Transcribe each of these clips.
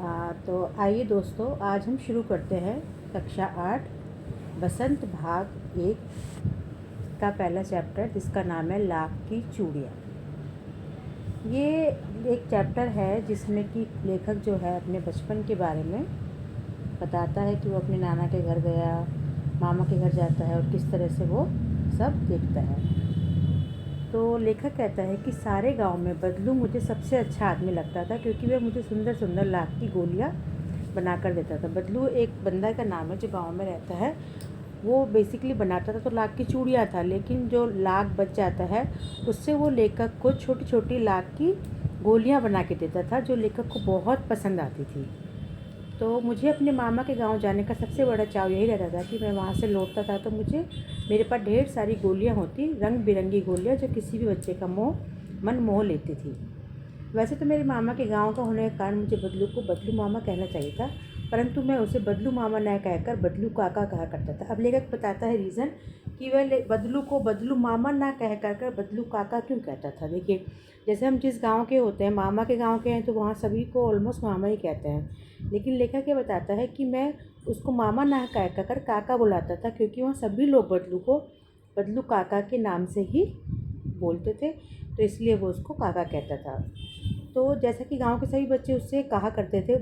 तो आइए दोस्तों, आज हम शुरू करते हैं कक्षा 8 बसंत भाग 1 का पहला चैप्टर, जिसका नाम है लाख की चूड़ियाँ। ये एक चैप्टर है जिसमें कि लेखक जो है अपने बचपन के बारे में बताता है कि वो अपने नाना के घर गया, मामा के घर जाता है और किस तरह से वो सब देखता है। तो लेखक कहता है कि सारे गांव में बदलू मुझे सबसे अच्छा आदमी लगता था, क्योंकि वह मुझे सुंदर सुंदर लाख की गोलियां बना कर देता था। बदलू एक बंदा का नाम है जो गांव में रहता है। वो बेसिकली बनाता था तो लाख की चूड़ियाँ था, लेकिन जो लाख बच जाता है उससे वो लेखक को छोटी छोटी लाख की गोलियां बना के देता था, जो लेखक को बहुत पसंद आती थी। तो मुझे अपने मामा के गांव जाने का सबसे बड़ा चाव यही रहता था कि मैं वहाँ से लौटता था तो मुझे मेरे पास ढेर सारी गोलियाँ होती, रंग बिरंगी गोलियाँ, जो किसी भी बच्चे का मन मोह लेती थी। वैसे तो मेरे मामा के गांव का होने के कारण मुझे बदलू को बदलू मामा कहना चाहिए था, परंतु मैं उसे बदलू मामा न कहकर बदलू काका कहा करता था। अब लेखक बताता है रीज़न कि वह बदलू को बदलू मामा ना कह कर बदलू काका क्यों कहता था। देखिए, जैसे हम जिस गांव के होते हैं, मामा के गांव के हैं, तो वहाँ सभी को ऑलमोस्ट मामा ही कहते हैं। लेकिन लेखक ये बताता है कि मैं उसको मामा ना कह कर काका बुलाता था, क्योंकि वहाँ सभी लोग बदलू को बदलू काका के नाम से ही बोलते थे, तो इसलिए वो उसको काका कहता था। तो जैसा कि गांव के सभी बच्चे उससे कहा करते थे,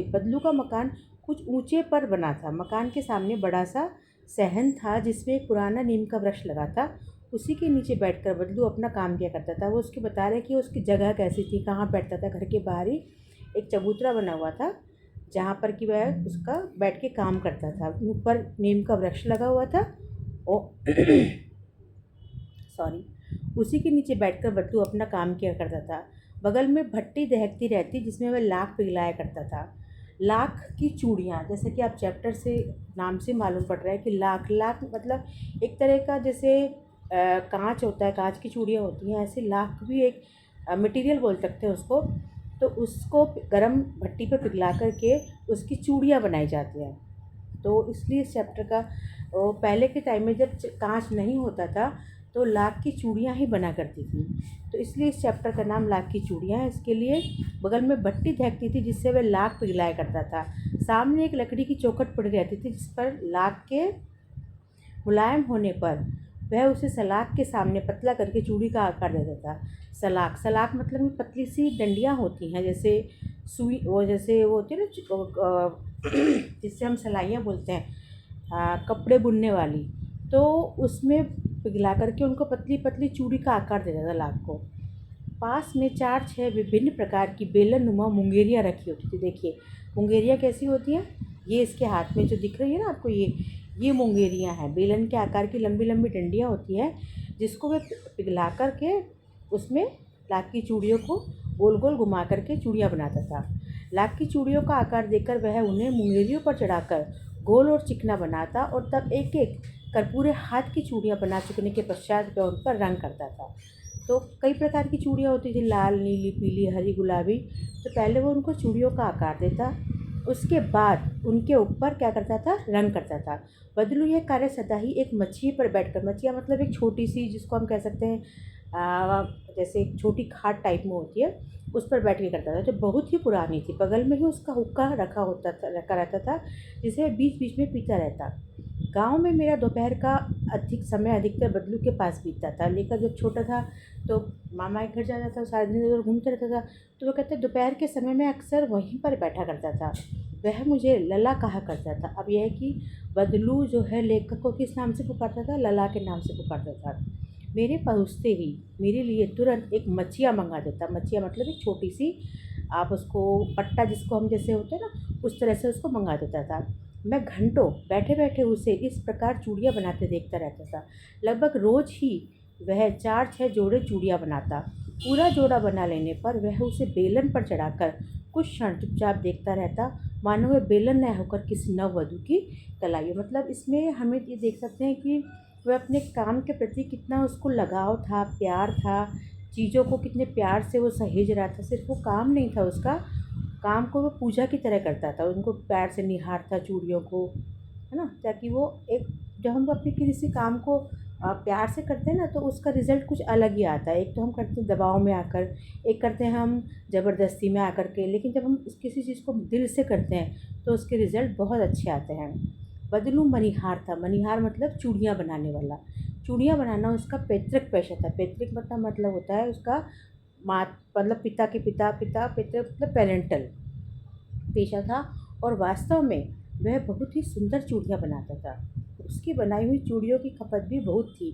बदलू का मकान कुछ ऊंचे पर बना था। मकान के सामने बड़ा सा सहन था, जिसमें एक पुराना नीम का वृक्ष लगा था। उसी के नीचे बैठकर बदलू अपना काम किया करता था। वो उसके बता रहे कि उसकी जगह कैसी थी, कहाँ बैठता था। घर के बाहर ही एक चबूतरा बना हुआ था, जहाँ पर कि वह उसका बैठ के काम करता था। ऊपर नीम का वृक्ष लगा हुआ था और सॉरी, उसी के नीचे बैठकर बट्टू अपना काम किया करता था। बगल में भट्टी दहकती रहती, जिसमें वह लाख पिघलाया करता था। लाख की चूड़ियाँ, जैसे कि आप चैप्टर से नाम से मालूम पड़ रहा है कि लाख लाख मतलब एक तरह का जैसे कांच होता है, कांच की चूड़ियाँ होती हैं, ऐसे लाख भी एक मटेरियल बोल सकते हैं उसको। तो उसको गरम भट्टी पर पिघला करके उसकी चूड़ियाँ बनाई जाती हैं। तो इसलिए इस चैप्टर का पहले के टाइम में जब कांच नहीं होता था तो लाख की चूड़ियाँ ही बना करती थी, तो इसलिए इस चैप्टर का नाम लाख की चूड़ियाँ है। इसके लिए बगल में भट्टी धकती थी, जिससे वह लाख पिघलाया करता था। सामने एक लकड़ी की चौखट पड़ी रहती थी, जिस पर लाख के मुलायम होने पर वह उसे सलाख के सामने पतला करके चूड़ी का आकार दे देता। सलाख सलाख मतलब पतली सी डंडियाँ होती हैं, जैसे सुई, वो जैसे वो होती है ना, जिससे हम सलाइयाँ बोलते हैं, कपड़े बुनने वाली। तो उसमें पिघला करके उनको पतली पतली चूड़ी का आकार दे देता लाख को। पास में 4-6 विभिन्न प्रकार की बेलन नुमा मुंगेरियाँ रखी होती थी। देखिए मुंगेरियाँ कैसी होती हैं, ये इसके हाथ में जो दिख रही है ना आपको, ये मुंगेरियाँ हैं। बेलन के आकार की लंबी लंबी डंडियाँ होती हैं, जिसको वे पिघला करके उसमें लाख की चूड़ियों को गोल गोल घुमा करके चूड़ियाँ बनाता था। लाख की चूड़ियों का आकार देकर वह उन्हें मुंगेरियों पर चढ़ाकर गोल और चिकना बनाता, और तब एक एक कर पूरे हाथ की चूड़ियाँ बना चुकने के पश्चात वह उन पर रंग करता था। तो कई प्रकार की चूड़ियाँ होती थी, लाल, नीली, पीली, हरी, गुलाबी। तो पहले वो उनको चूड़ियों का आकार देता, उसके बाद उनके ऊपर क्या करता था, रंग करता था। बदलू यह कार्य सदा ही एक मछली पर बैठकर, मछिया मतलब एक छोटी सी, जिसको हम कह सकते हैं जैसे एक छोटी खाट टाइप में होती है, उस पर बैठ के करता था, जो बहुत ही पुरानी थी। बगल में ही उसका हुक्का रखा रहता था, जिसे बीच बीच में पीता रहता। गांव में मेरा दोपहर का अधिक समय अधिकतर बदलू के पास बीतता था। लेकर जब छोटा था तो मामा के घर जाता था, सारा दिन इधर घूमता रहता था। तो वो कहते दोपहर के समय में अक्सर वहीं पर बैठा करता था। वह मुझे लला कहा करता था। अब यह है कि बदलू जो है लेखक को किस नाम से पुकारता था, लला के नाम से पुकारता था। मेरे पहुँचते ही मेरे लिए तुरंत एक मछिया मंगा देता। मछिया मतलब एक छोटी सी, आप उसको पट्टा जिसको हम जैसे होते हैं ना, उस तरह से उसको मंगा देता था। मैं घंटों बैठे बैठे उसे इस प्रकार चूड़ियाँ बनाते देखता रहता था। लगभग रोज़ ही वह 4-6 जोड़े चूड़ियाँ बनाता। पूरा जोड़ा बना लेने पर वह उसे बेलन पर चढ़ाकर कुछ क्षण चुपचाप देखता रहता, मानो वह बेलन न होकर किसी नववधू की कलाई। मतलब इसमें हमें ये देख सकते हैं कि वह अपने काम के प्रति कितना उसको लगाव था, प्यार था, चीज़ों को कितने प्यार से वो सहेज रहा था। सिर्फ वो काम नहीं था उसका, काम को वो पूजा की तरह करता था। उनको प्यार से निहारता चूड़ियों को, है ना, ताकि वो एक, जब हम अपने किसी काम को प्यार से करते हैं ना तो उसका रिज़ल्ट कुछ अलग ही आता है। एक तो हम करते हैं दबाव में आकर, एक करते हैं हम ज़बरदस्ती में आकर के, लेकिन जब हम किसी चीज़ को दिल से करते हैं तो उसके रिज़ल्ट बहुत अच्छे आते हैं। बदलू मणिहार था, मणिहार मतलब चूड़ियाँ बनाने वाला। चूड़ियाँ बनाना उसका पैतृक पेशा था। पैतृक मतलब होता है उसका माँ, मतलब पिता के पिता, पैतृक मतलब पेरेंटल पेशा था। और वास्तव में वह बहुत ही सुंदर चूड़ियाँ बनाता था। उसकी बनाई हुई चूड़ियों की खपत भी बहुत थी।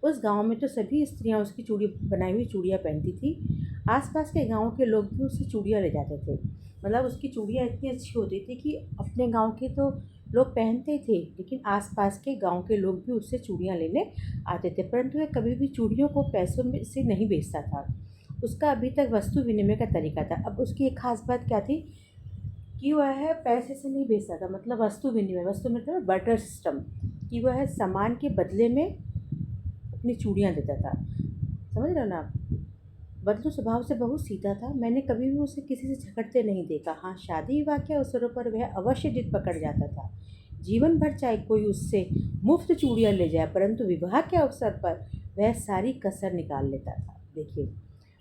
उस गांव में तो सभी स्त्रियां उसकी चूड़ी बनाई हुई चूड़ियाँ पहनती थी। आसपास के गांव के लोग भी उससे चूड़ियाँ ले जाते थे। मतलब उसकी चूड़ियाँ इतनी अच्छी होती थी कि अपने गांव के तो लोग पहनते थे, लेकिन आसपास के गांव के लोग भी उससे चूड़ियाँ लेने आते थे। परंतु वह कभी भी चूड़ियों को पैसों में से नहीं बेचता था। उसका अभी तक वस्तु विनिमय का तरीका था। अब उसकी एक खास बात क्या थी कि वह पैसे से नहीं बेचता था, मतलब वस्तु विनिमय, वस्तु मतलब बर्टर सिस्टम, कि वह सामान के बदले में अपनी चूड़ियाँ देता था। समझ रहे हो ना आप? बदलू स्वभाव से बहुत सीधा था। मैंने कभी भी उसे किसी से झगड़ते नहीं देखा। हाँ, शादी विवाह के अवसरों पर वह अवश्य जिद पकड़ जाता था। जीवन भर चाहे कोई उससे मुफ्त चूड़ियाँ ले जाए, परंतु विवाह के अवसर पर वह सारी कसर निकाल लेता था। देखिए,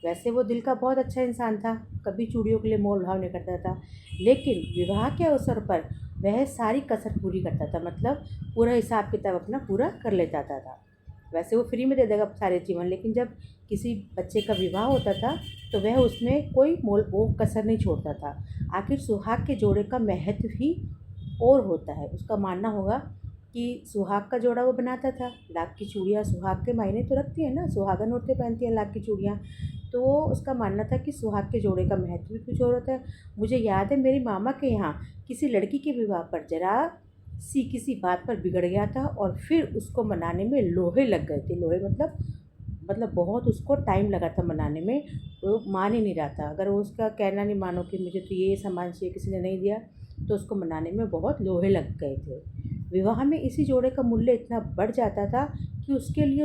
वैसे वो दिल का बहुत अच्छा इंसान था, कभी चूड़ियों के लिए मोल भाव नहीं करता था, लेकिन विवाह के अवसर पर वह सारी कसर पूरी करता था। मतलब पूरा हिसाब किताब अपना पूरा कर लेता था। वैसे वो फ्री में दे देगा सारे जीवन, लेकिन जब किसी बच्चे का विवाह होता था तो वह उसमें कोई मोल वो कसर नहीं छोड़ता था। आखिर सुहाग के जोड़े का महत्व ही और होता है। उसका मानना होगा कि सुहाग का जोड़ा वो बनाता था। लाख की चूड़ियाँ सुहाग के मायने तो रखती है ना, सुहागन औरतें पहनती हैं लाख की चूड़ियाँ। तो उसका मानना था कि सुहाग के जोड़े का महत्व भी कुछ और होता है। मुझे याद है मेरी मामा के यहाँ किसी लड़की के विवाह पर जरा सी किसी बात पर बिगड़ गया था, और फिर उसको मनाने में लोहे लग गए थे। लोहे मतलब बहुत उसको टाइम लगा था मनाने में। वो मान ही नहीं रहा था। अगर वो उसका कहना नहीं मानो कि मुझे तो ये सामान चाहिए, किसी ने नहीं दिया, तो उसको मनाने में बहुत लोहे लग गए थे। विवाह में इसी जोड़े का मूल्य इतना बढ़ जाता था कि उसके लिए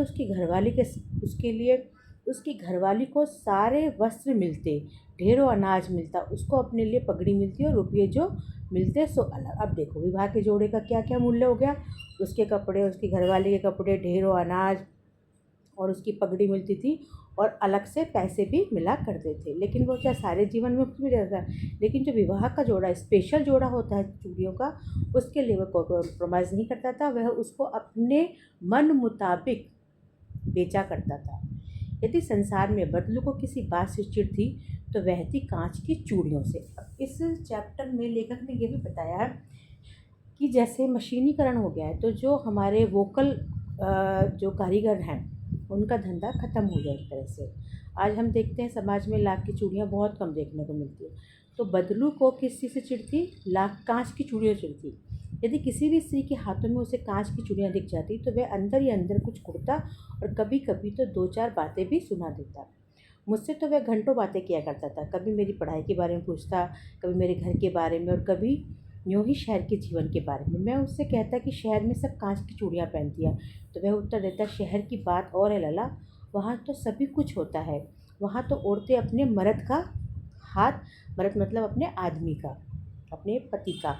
उसकी घरवाली को सारे वस्त्र मिलते, ढेरों अनाज मिलता, उसको अपने लिए पगड़ी मिलती और रुपये जो मिलते सो अलग। अब देखो विवाह के जोड़े का क्या क्या मूल्य हो गया। उसके कपड़े, उसकी घरवाली के कपड़े, ढेरों अनाज और उसकी पगड़ी मिलती थी, और अलग से पैसे भी मिला करते थे। लेकिन वो क्या सारे जीवन में कुछ भी रहता है, लेकिन जो विवाह का जोड़ा, स्पेशल जोड़ा होता है चूड़ियों का, उसके लिए वह कॉम्प्रोमाइज़ नहीं करता था। वह उसको अपने मन मुताबिक बेचा करता था। यदि संसार में बदलू को किसी बात से चिढ़ थी तो वह थी कांच की चूड़ियों से। अब इस चैप्टर में लेखक ने ये भी बताया है कि जैसे मशीनीकरण हो गया है तो जो हमारे वोकल जो कारीगर हैं उनका धंधा ख़त्म हो गया एक तरह से। आज हम देखते हैं समाज में लाख की चूड़ियाँ बहुत कम देखने को मिलती है। तो बदलू को किस चीज़ से चिढ़ थी? कांच की चूड़ियों से चिढ़ थी। यदि किसी भी स्त्री के हाथों में उसे कांच की चूड़ियाँ दिख जाती तो वह अंदर ही अंदर कुछ कुड़ता, और कभी कभी तो दो चार बातें भी सुना देता। मुझसे तो वह घंटों बातें किया करता था। कभी मेरी पढ़ाई के बारे में पूछता, कभी मेरे घर के बारे में, और कभी यूँ ही शहर के जीवन के बारे में। मैं उससे कहता कि शहर में सब कांच की चूड़ियाँ पहनती हैं, तो वह उत्तर देता, शहर की बात और है लला, वहाँ तो सभी कुछ होता है। वहाँ तो औरतें अपने मर्द का हाथ, मर्द मतलब अपने आदमी का, अपने पति का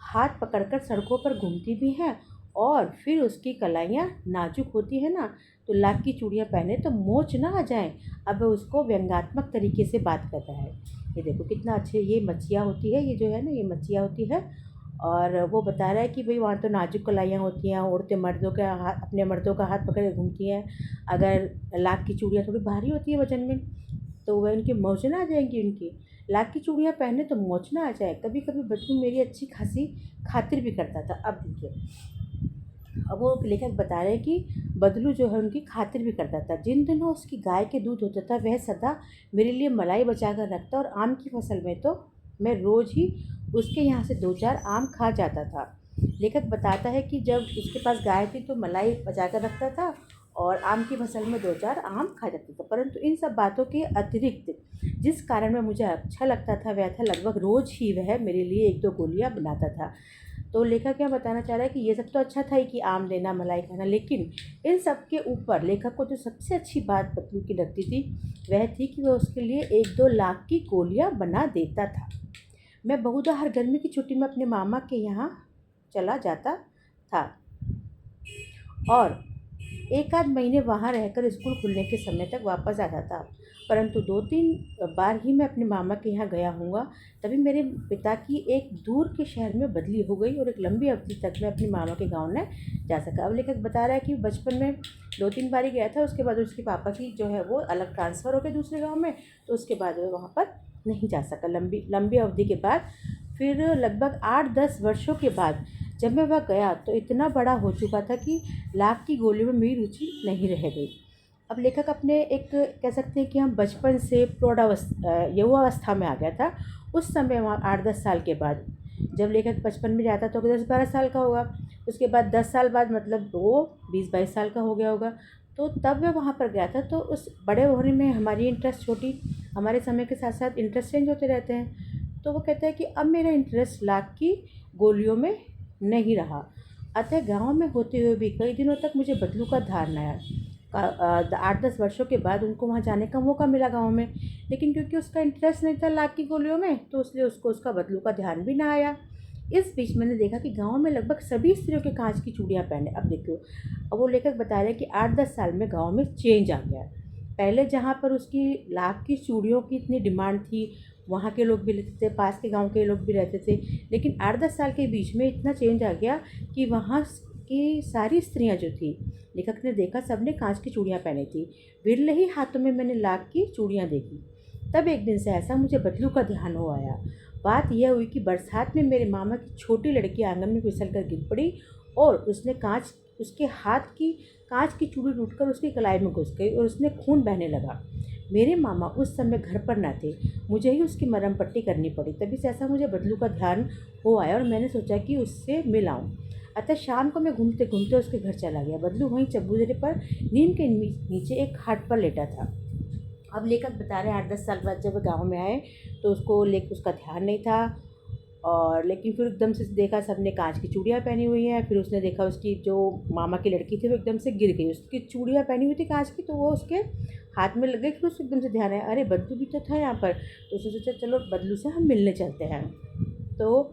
हाथ पकड़कर सड़कों पर घूमती भी हैं, और फिर उसकी कलाइयाँ नाजुक होती है ना, तो लाख की चूड़ियाँ पहने तो मोच ना आ जाए। अब वह उसको व्यंग्यात्मक तरीके से बात कर रहा है। ये देखो कितना अच्छे, ये मच्छियाँ होती है, ये जो है ना ये मच्छियाँ होती है, और वो बता रहा है कि भाई वहाँ तो नाजुक कलाइयाँ होती हैं, औरतें मर्दों के हाथ, अपने मर्दों का हाथ पकड़ के घूमती हैं। अगर लाख की चूड़ियाँ थोड़ी भारी होती है वजन में, तो वह उनकी मोच ना आ जाएंगी। उनकी लाख की चूड़ियाँ पहने तो मोच ना आ जाए। कभी कभी बदलू मेरी अच्छी खासी खातिर भी करता था। अब देखिए, अब वो लेखक बता रहे हैं कि बदलू जो है उनकी खातिर भी करता था। जिन दिनों उसकी गाय के दूध होता था वह सदा मेरे लिए मलाई बचा कर रखता, और आम की फसल में तो मैं रोज़ ही उसके यहाँ से दो चार आम खा जाता था। लेखक बताता है कि जब उसके पास गाय थी तो मलाई बचा कर रखता था, और आम की फसल में दो चार आम खा जाता था। परंतु इन सब बातों के अतिरिक्त जिस कारण में मुझे अच्छा लगता था वह था लगभग रोज़ ही वह मेरे लिए एक दो गोलियाँ बनाता था। तो लेखक क्या बताना चाह रहा है कि ये सब तो अच्छा था ही कि आम देना, मलाई खाना, लेकिन इन सब के ऊपर लेखक को जो सबसे अच्छी बात बदलू की लगती थी वह थी कि वह उसके लिए एक दो लाख की गोलियां बना देता था। मैं बहुधा हर गर्मी की छुट्टी में अपने मामा के यहाँ चला जाता था, और एक आध महीने वहाँ रहकर स्कूल खुलने के समय तक वापस आता था, परंतु 2-3 बार ही मैं अपने मामा के यहाँ गया हूँगा। तभी मेरे पिता की एक दूर के शहर में बदली हो गई और एक लंबी अवधि तक मैं अपने मामा के गाँव में जा सका। अब लेखक बता रहा है कि बचपन में 2-3 बार ही गया था, उसके बाद उसके पापा की जो है वो अलग ट्रांसफ़र हो गए दूसरे गाँव में, तो उसके बाद वो वहाँ पर नहीं जा सका। लंबी लंबी अवधि के बाद फिर लगभग 8-10 वर्षों के बाद जब मैं वहाँ गया तो इतना बड़ा हो चुका था कि लाख की गोलियों में मेरी रुचि नहीं रह गई। अब लेखक अपने एक कह सकते हैं कि हम बचपन से युवावस्था में आ गया था। उस समय वहाँ 8-10 साल के बाद जब लेखक बचपन में जाता तो 10-12 साल का होगा, उसके बाद 10 साल बाद मतलब वो 20-22 साल का हो गया होगा। तो तब मैं वहाँ पर गया था, तो उस बड़े होने में हमारी इंटरेस्ट छोटी, हमारे समय के साथ साथ इंटरेस्ट चेंज होते रहते हैं। तो वो कहता है कि अब मेरा इंटरेस्ट लाख की गोलियों में नहीं रहा। अतः गाँव में होते हुए भी कई दिनों तक मुझे बदलू का ध्यान आया। 8-10 वर्षों के बाद उनको वहाँ जाने का मौका मिला गाँव में, लेकिन क्योंकि उसका इंटरेस्ट नहीं था लाख की गोलियों में, तो इसलिए उसको उसका बदलू का ध्यान भी ना आया। इस बीच मैंने देखा कि गाँव में लगभग सभी स्त्रियों के काँच की चूड़ियाँ पहने। अब देखो, अब वो लेखक बता रहे हैं कि 8-10 साल में गाँव में चेंज आ गया। पहले जहाँ पर उसकी लाख की चूड़ियों की इतनी डिमांड थी, वहाँ के लोग भी लेते थे, पास के गाँव के लोग भी रहते थे, लेकिन 8-10 साल के बीच में इतना चेंज आ गया कि वहाँ की सारी स्त्रियाँ जो थी, लेखक ने देखा सबने कांच की चूड़ियाँ पहनी थी। विरले ही हाथों में मैंने लाख की चूड़ियाँ देखी। तब एक दिन से ऐसा मुझे बदलू का ध्यान हो आया। बात यह हुई कि बरसात में मेरे मामा की छोटी लड़की आंगन में फिसल कर गिर पड़ी और उसके हाथ की कांच की चूड़ी टूटकर उसकी कलाई में घुस गई और उसने खून बहने लगा। मेरे मामा उस समय घर पर ना थे, मुझे ही उसकी मरहम पट्टी करनी पड़ी। तभी से ऐसा मुझे बदलू का ध्यान हो आया और मैंने सोचा कि उससे मिल आऊँ। अतः शाम को मैं घूमते घूमते उसके घर चला गया। बदलू वहीं चबूतरे पर नीम के नीचे एक खाट पर लेटा था। अब लेखक बता रहे हैं 8-10 साल बाद जब गाँव में आए तो उसका ध्यान नहीं था, और लेकिन फिर एकदम से देखा सबने कांच की चूड़ियाँ पहनी हुई हैं। फिर उसने देखा उसकी जो मामा की लड़की थी वो एकदम से गिर गई, उसकी चूड़ियाँ पहनी हुई थी कांच की, तो वो उसके हाथ में लग गई। फिर उसको एकदम से ध्यान आया, अरे बदलू भी तो था यहाँ पर, तो उसने सोचा चलो बदलू से हम मिलने चलते हैं। तो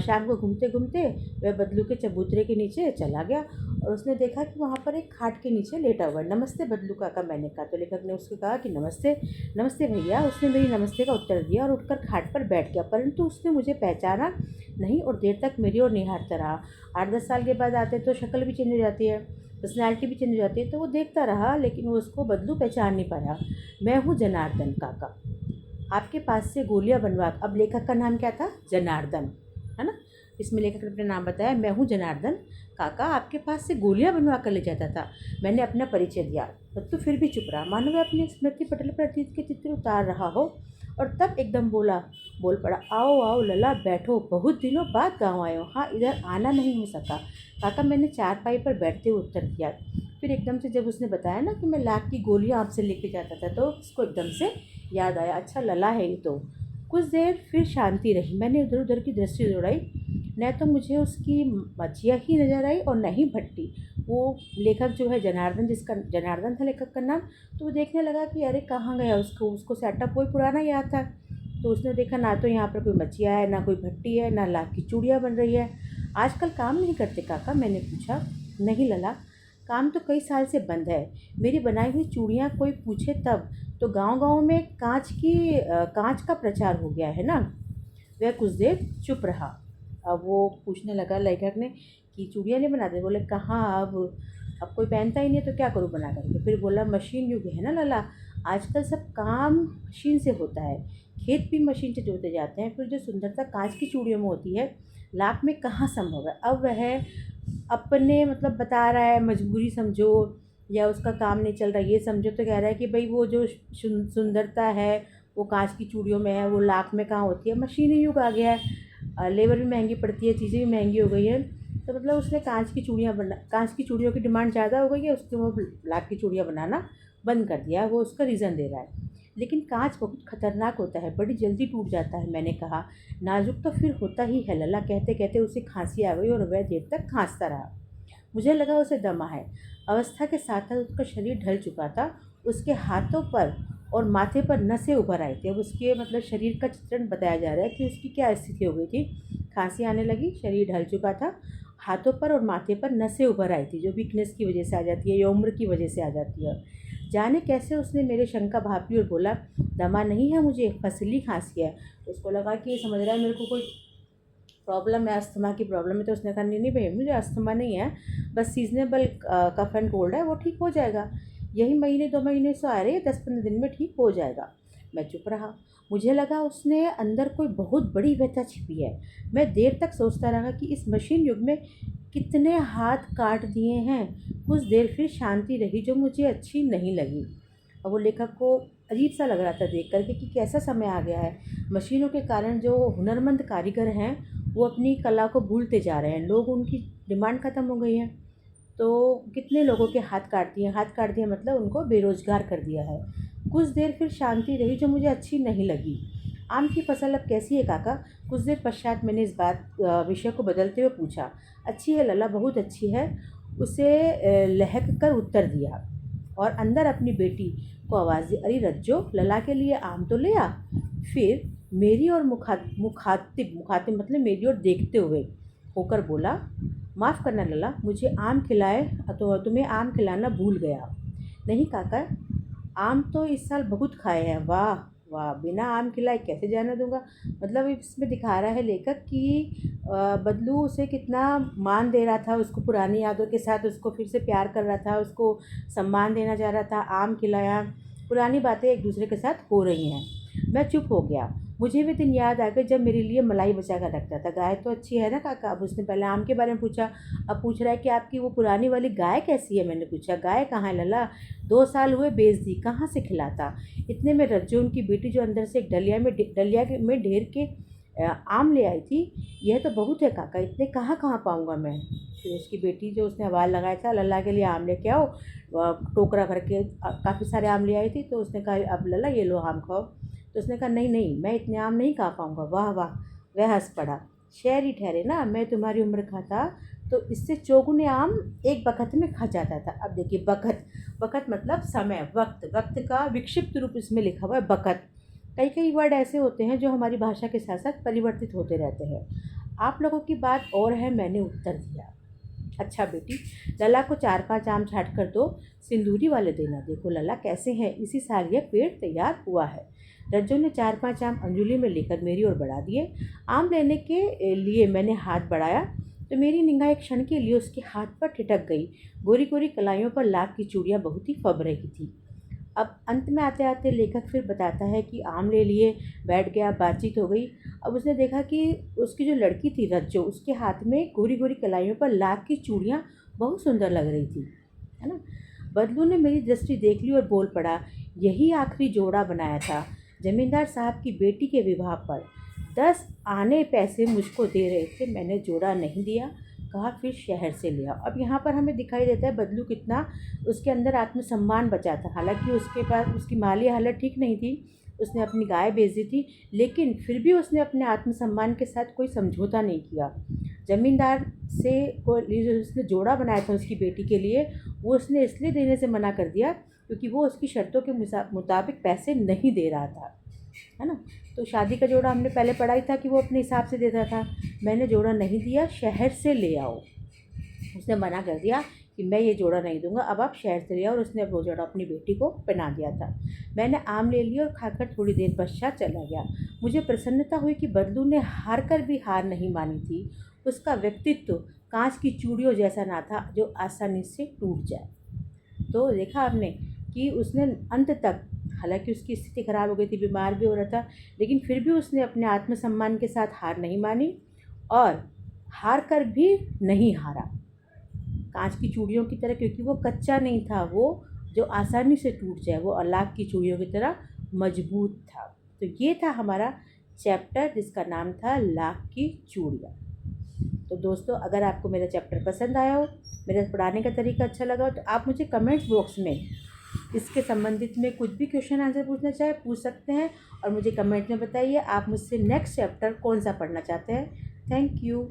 शाम को घूमते घूमते वह बदलू के चबूतरे के नीचे चला गया और उसने देखा कि वहाँ पर एक खाट के नीचे लेटा हुआ है। नमस्ते बदलू काका, मैंने कहा। तो लेखक ने उसको कहा कि नमस्ते। नमस्ते भैया। उसने मेरी नमस्ते का उत्तर दिया और उठकर खाट पर बैठ गया, परंतु उसने मुझे पहचाना नहीं और देर तक मेरी ओर निहारता रहा। 8-10 साल के बाद आते तो शक्ल भी चेंज हो जाती है, पर्सनैलिटी भी चेंज हो जाती है, तो वो देखता रहा लेकिन वो उसको बदलू पहचान नहीं पाया। मैं हूँ जनार्दन काका, आपके पास से गोलियाँ बनवा। अब लेखक का नाम क्या था? जनार्दन, है ना। इसमें लेखक ने अपना नाम बताया, मैं हूँ जनार्दन काका, आपके पास से गोलियाँ बनवा कर ले जाता था। मैंने अपना परिचय दिया, तो फिर भी चुप रहा, मानो वह अपनी स्मृति पटल पर अतीत के चित्र उतार रहा हो। और तब एकदम बोल पड़ा, आओ आओ लला, बैठो, बहुत दिनों बाद गाँव आए हो। हाँ, इधर आना नहीं हो सका काका, मैंने चारपाई पर बैठते हुए उत्तर दिया। फिर एकदम से जब उसने बताया ना कि मैं लाख की गोलियाँ आपसे लेके जाता था, तो उसको एकदम से याद आया, अच्छा लला है ये तो। कुछ देर फिर शांति रही। मैंने इधर उधर की दृष्टि दौड़ाई, न तो मुझे उसकी मछिया ही नजर आई और न ही भट्टी। वो लेखक जो है जनार्दन, जिसका जनार्दन था लेखक का नाम, तो वो देखने लगा कि अरे कहाँ गया, उसको सेटअप कोई पुराना याद था। तो उसने देखा ना तो यहाँ पर कोई मछिया है, ना कोई भट्टी है, ना लाख की चूड़ियाँ बन रही है। आजकल काम नहीं करते काका? मैंने पूछा। नहीं लला, काम तो कई साल से बंद है। मेरी बनाई हुई चूड़ियाँ कोई पूछे तब, तो गांव-गांव में कांच का प्रचार हो गया है ना। वह कुछ देर चुप रहा। अब वो पूछने लगा लेखक ने कि चूड़ियाँ नहीं बनाते? बोले कहाँ, अब कोई पहनता ही नहीं है तो क्या करूँ बना करके। फिर बोला मशीन युग है ना लला, आजकल सब काम मशीन से होता है, खेत भी मशीन से जोते जाते हैं। फिर जो सुंदरता कांच की चूड़ियों में होती है, लाख में कहाँ संभव है। अब वह अपने मतलब बता रहा है, मजबूरी समझो या उसका काम नहीं चल रहा ये समझो, तो कह रहा है कि भाई वो जो सुंदरता है वो कांच की चूड़ियों में है, वो लाख में कहाँ होती है। मशीनी युग आ गया है, लेबर भी महंगी पड़ती है, चीज़ें भी महंगी हो गई है। तो मतलब उसने कांच की चूड़ियों की डिमांड ज़्यादा हो गई है, उसके वो लाख की चूड़ियाँ बनाना बंद कर दिया है। वो उसका रीज़न दे रहा है। लेकिन कांच बहुत खतरनाक होता है, बड़ी जल्दी टूट जाता है। मैंने कहा, नाजुक तो फिर होता ही है लला। कहते कहते उसे खांसी आ गई और वह देर तक खांसता रहा। मुझे लगा उसे दमा है। अवस्था के साथ साथ उसका शरीर ढल चुका था। उसके हाथों पर और माथे पर नसें उभर आई थी। अब उसके मतलब शरीर का चित्रण बताया जा रहा है कि उसकी क्या स्थिति हो गई थी। खांसी आने लगी, शरीर ढल चुका था, हाथों पर और माथे पर नसें उभर आई थी, जो वीकनेस की वजह से आ जाती है या उम्र की वजह से आ जाती है। जाने कैसे उसने मेरे शंका भाप ली और बोला, दमा नहीं है मुझे, फसली खांसी है। तो उसको लगा कि ये समझ रहा है मेरे को कोई प्रॉब्लम है, अस्थमा की प्रॉब्लम है। तो उसने कहा, नहीं नहीं भाई, मुझे अस्थमा नहीं है, बस सीजनेबल कफ एंड कोल्ड है, वो ठीक हो जाएगा, यही महीने 2 महीने से आ रही है, 10-15 दिन में ठीक हो जाएगा। मैं चुप रहा। मुझे लगा उसने अंदर कोई बहुत बड़ी व्यथा छिपी है। मैं देर तक सोचता रहा कि इस मशीन युग में कितने हाथ काट दिए हैं। कुछ देर फिर शांति रही, जो मुझे अच्छी नहीं लगी। और वो लेखक को अजीब सा लग रहा था देख करके कि कैसा समय आ गया है। मशीनों के कारण जो हुनरमंद कारीगर हैं वो अपनी कला को भूलते जा रहे हैं, लोग, उनकी डिमांड ख़त्म हो गई है। तो कितने लोगों के हाथ काट दिए मतलब उनको बेरोज़गार कर दिया है। कुछ देर फिर शांति रही, जो मुझे अच्छी नहीं लगी। आम की फसल अब कैसी है काका? कुछ देर पश्चात मैंने इस विषय को बदलते हुए पूछा। अच्छी है लला, बहुत अच्छी है, उसे लहक कर उत्तर दिया और अंदर अपनी बेटी को आवाज़ दी, अरे रज्जो, लला के लिए आम तो ले आ। फिर मेरी और मुखातिब मुखातिब मतलब मेरी ओर देखते हुए होकर बोला, माफ़ करना लला, मुझे आम खिलाए तो तुम्हें आम खिलाना भूल गया। नहीं काका, आम तो इस साल बहुत खाए हैं। वाह वाह, बिना आम खिलाए कैसे जाने दूंगा। मतलब इसमें दिखा रहा है लेखक कि बदलू उसे कितना मान दे रहा था, उसको पुरानी यादों के साथ उसको फिर से प्यार कर रहा था, उसको सम्मान देना चाह रहा था। आम खिलाया, पुरानी बातें एक दूसरे के साथ हो रही हैं। मैं चुप हो गया। मुझे भी दिन याद आ गए जब मेरे लिए मलाई बचा कर रखता था। गाय तो अच्छी है ना काका? अब उसने पहले आम के बारे में पूछा, अब पूछ रहा है कि आपकी वो पुरानी वाली गाय कैसी है। मैंने पूछा, गाय कहाँ है लला? 2 साल हुए बेच दी, कहाँ से खिलाता। इतने में रज्जो, उनकी बेटी, जो अंदर से एक डलिया में ढेर के आम ले आई थी। यह तो बहुत है काका, इतने कहाँ कहाँ पाऊँगा मैं। फिर उसकी बेटी, जो उसने आवाज़ लगाया था, लल्ला के लिए आम लेके आओ, टोकरा भर के काफ़ी सारे आम ले आई थी। तो उसने कहा, अब लल्ला ये लो आम खाओ। तो उसने कहा, नहीं नहीं, मैं इतने आम नहीं खा पाऊँगा। वाह वाह, वह हंस पड़ा। शहरी ठहरे ना, मैं तुम्हारी उम्र का था तो इससे चौगुने आम एक बखत में खा जाता था। अब देखिए, बखत, बखत मतलब समय, वक्त, वक्त का विक्षिप्त रूप इसमें लिखा हुआ है, बखत। कई कई वर्ड ऐसे होते हैं जो हमारी भाषा के साथ साथ परिवर्तित होते रहते हैं। आप लोगों की बात और है, मैंने उत्तर दिया। अच्छा बेटी, लला को 4-5 आम छाँट कर दो, सिंदूरी वाले देना। देखो लला कैसे हैं, इसी साल यह पेड़ तैयार हुआ है। रज्जो ने 4-5 आम अंजुली में लेकर मेरी ओर बढ़ा दिए। आम लेने के लिए मैंने हाथ बढ़ाया तो मेरी निगाह एक क्षण के लिए उसके हाथ पर ठिठक गई। गोरी गोरी कलाइयों पर लाख की चूड़ियाँ बहुत ही फब रही थी। अब अंत में आते आते लेखक फिर बताता है कि आम ले लिए, बैठ गया, बातचीत हो गई। अब उसने देखा कि उसकी जो लड़की थी रज्जो, उसके हाथ में गोरी गोरी कलाइयों पर लाख की चूड़ियाँ बहुत सुंदर लग रही थी, है ना। बदलू ने मेरी दृष्टि देख ली और बोल पड़ा, यही आखिरी जोड़ा बनाया था जमींदार साहब की बेटी के विवाह पर। 10 आने पैसे मुझको दे रहे थे, मैंने जोड़ा नहीं दिया, कहा फिर शहर से लिया। अब यहाँ पर हमें दिखाई देता है बदलू कितना उसके अंदर आत्मसम्मान बचा था। हालांकि उसके पास उसकी माली हालत ठीक नहीं थी, उसने अपनी गाय बेच दी थी, लेकिन फिर भी उसने अपने आत्मसम्मान के साथ कोई समझौता नहीं किया। ज़मींदार से को जो उसने जोड़ा बनाया था उसकी बेटी के लिए, वो उसने इसलिए देने से मना कर दिया क्योंकि वो उसकी शर्तों के मुताबिक पैसे नहीं दे रहा था, है ना। तो शादी का जोड़ा हमने पहले पढ़ा ही था कि वो अपने हिसाब से देता था। मैंने जोड़ा नहीं दिया, शहर से ले आओ। उसने मना कर दिया कि मैं ये जोड़ा नहीं दूंगा, अब आप शहर से ले आओ। और उसने अब वो जोड़ा अपनी बेटी को पहना दिया था। मैंने आम ले लिया और खाकर थोड़ी देर पश्चात चला गया। मुझे प्रसन्नता हुई कि बदलू ने हार कर भी हार नहीं मानी थी। उसका व्यक्तित्व कांच की चूड़ियों जैसा ना था जो आसानी से टूट जाए। तो देखा आपने कि उसने अंत तक, हालांकि उसकी स्थिति खराब हो गई थी, बीमार भी हो रहा था, लेकिन फिर भी उसने अपने आत्मसम्मान के साथ हार नहीं मानी और हार कर भी नहीं हारा कांच की चूड़ियों की तरह, क्योंकि वो कच्चा नहीं था, वो जो आसानी से टूट जाए, वो लाख की चूड़ियों की तरह मजबूत था। तो ये था हमारा चैप्टर जिसका नाम था लाख की चूड़ियाँ। तो दोस्तों, अगर आपको मेरा चैप्टर पसंद आया हो, मेरा पढ़ाने का तरीका अच्छा लगा हो, तो आप मुझे कमेंट्स बॉक्स में इसके संबंधित में कुछ भी क्वेश्चन आंसर पूछना चाहे पूछ सकते हैं और मुझे कमेंट में बताइए आप मुझसे नेक्स्ट चैप्टर कौन सा पढ़ना चाहते हैं। Thank you.